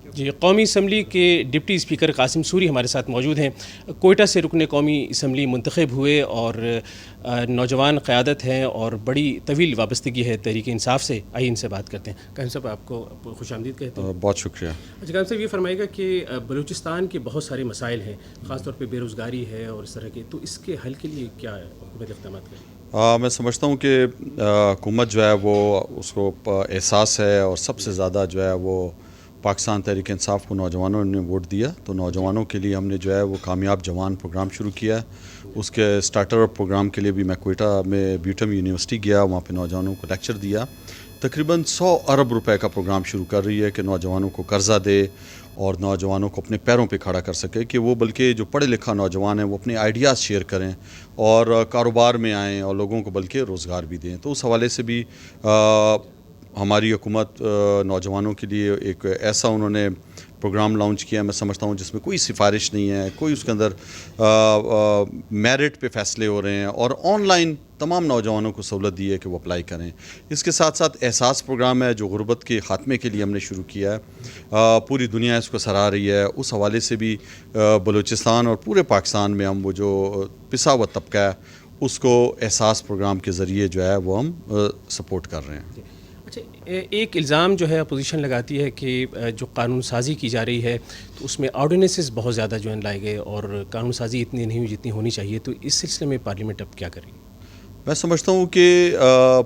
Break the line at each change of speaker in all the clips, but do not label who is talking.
جی، قومی اسمبلی کے deputy speaker Qasim sorry ہمارے ساتھ موجود ہیں۔ کوئٹہ سے رکن قومی اسمبلی منتخب ہوئے اور نوجوان قیادت ہیں اور بڑی طویل وابستگی ہے تحریک انصاف سے۔ آئیے ان سے بات کرتے ہیں۔ قاسم صاحب، آپ کو خوش آمدید کہتے ہیں۔
بہت شکریہ۔
اچھا قاسم صاحب، یہ فرمائے گا کہ بلوچستان کے بہت سارے مسائل ہیں، خاص طور پہ بے روزگاری ہے اور اس طرح کے، تو اس کے حل کے لیے کیا حکومت اقدامات کرے؟
میں سمجھتا ہوں کہ حکومت جو ہے وہ اس کو احساس ہے، اور سب سے زیادہ جو ہے وہ پاکستان تحریک انصاف کو نوجوانوں نے ووٹ دیا، تو نوجوانوں کے لیے ہم نے جو ہے وہ کامیاب جوان پروگرام شروع کیا ہے۔ اس کے سٹارٹر اپ پروگرام کے لیے بھی میں کوئٹہ میں بیوٹم یونیورسٹی گیا، وہاں پہ نوجوانوں کو لیکچر دیا۔ تقریباً 100 ارب روپے کا پروگرام شروع کر رہی ہے کہ نوجوانوں کو قرضہ دے اور نوجوانوں کو اپنے پیروں پہ کھڑا کر سکے، کہ وہ بلکہ جو پڑھے لکھا نوجوان ہیں وہ اپنے آئیڈیاز شیئر کریں اور کاروبار میں آئیں اور لوگوں کو بلکہ روزگار بھی دیں۔ تو اس حوالے سے بھی ہماری حکومت نوجوانوں کے لیے ایک ایسا انہوں نے پروگرام لانچ کیا، میں سمجھتا ہوں جس میں کوئی سفارش نہیں ہے، کوئی اس کے اندر میرٹ پہ فیصلے ہو رہے ہیں، اور آن لائن تمام نوجوانوں کو سہولت دی ہے کہ وہ اپلائی کریں۔ اس کے ساتھ ساتھ احساس پروگرام ہے جو غربت کے خاتمے کے لیے ہم نے شروع کیا ہے، پوری دنیا اس کو سراہ رہی ہے۔ اس حوالے سے بھی بلوچستان اور پورے پاکستان میں ہم وہ جو پسا ہوا طبقہ ہے اس کو احساس پروگرام کے ذریعے جو ہے وہ ہم سپورٹ کر رہے ہیں۔
اچھا، ایک الزام جو ہے اپوزیشن لگاتی ہے کہ جو قانون سازی کی جا رہی ہے تو اس میں آرڈیننسز بہت زیادہ جو ہیں لائے گئے اور قانون سازی اتنی نہیں ہوئی جتنی ہونی چاہیے، تو اس سلسلے میں پارلیمنٹ اب کیا کرے گی؟
میں سمجھتا ہوں کہ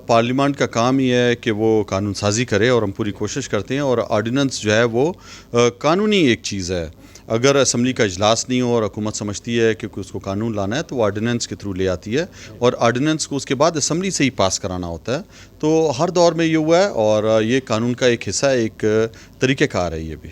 پارلیمنٹ کا کام یہ ہے کہ وہ قانون سازی کرے، اور ہم پوری کوشش کرتے ہیں، اور آرڈیننس جو ہے وہ قانونی ایک چیز ہے۔ اگر اسمبلی کا اجلاس نہیں ہو اور حکومت سمجھتی ہے کہ اس کو قانون لانا ہے تو وہ آرڈیننس کے تھرو لے آتی ہے، اور آرڈیننس کو اس کے بعد اسمبلی سے ہی پاس کرانا ہوتا ہے۔ تو ہر دور میں یہ ہوا ہے، اور یہ قانون کا ایک حصہ ہے، ایک طریقہ کار ہے یہ بھی۔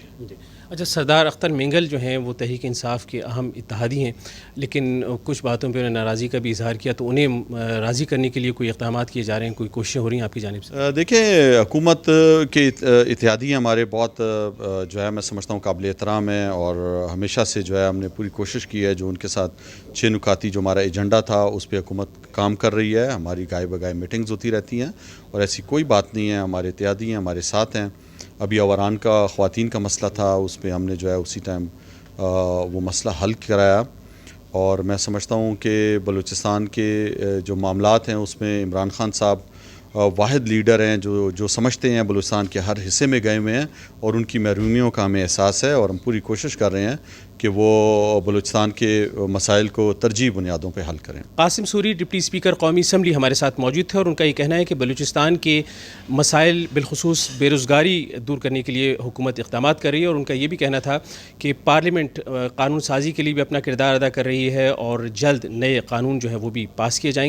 اچھا، سردار اختر مینگل جو ہیں وہ تحریک انصاف کے اہم اتحادی ہیں، لیکن کچھ باتوں پہ انہوں نے ناراضی کا بھی اظہار کیا، تو انہیں راضی کرنے کے لیے کوئی اقدامات کیے جا رہے ہیں، کوئی کوششیں ہو رہی ہیں آپ کی جانب سے؟
دیکھیں، حکومت کے اتحادی ہمارے بہت جو ہے میں سمجھتا ہوں قابل احترام ہے، اور ہمیشہ سے جو ہے ہم نے پوری کوشش کی ہے، جو ان کے ساتھ 6 نکاتی جو ہمارا ایجنڈا تھا اس پہ حکومت کام کر رہی ہے۔ ہماری گائے بگائے میٹنگز ہوتی رہتی ہیں، اور ایسی کوئی بات نہیں ہے، ہمارے اتحادی ہیں، ہمارے ساتھ ہیں۔ ابھی اوران کا خواتین کا مسئلہ تھا، اس پہ ہم نے جو ہے اسی ٹائم وہ مسئلہ حل کرایا، اور میں سمجھتا ہوں کہ بلوچستان کے جو معاملات ہیں اس میں عمران خان صاحب واحد لیڈر ہیں جو سمجھتے ہیں، بلوچستان کے ہر حصے میں گئے ہوئے ہیں، اور ان کی محرومیوں کا ہمیں احساس ہے، اور ہم پوری کوشش کر رہے ہیں کہ وہ بلوچستان کے مسائل کو ترجیحی بنیادوں پہ حل کریں۔
قاسم سوری ڈپٹی اسپیکر قومی اسمبلی ہمارے ساتھ موجود تھے، اور ان کا یہ کہنا ہے کہ بلوچستان کے مسائل بالخصوص بے روزگاری دور کرنے کے لیے حکومت اقدامات کر رہی ہے، اور ان کا یہ بھی کہنا تھا کہ پارلیمنٹ قانون سازی کے لیے بھی اپنا کردار ادا کر رہی ہے، اور جلد نئے قانون جو ہے وہ بھی پاس کیے جائیں گے۔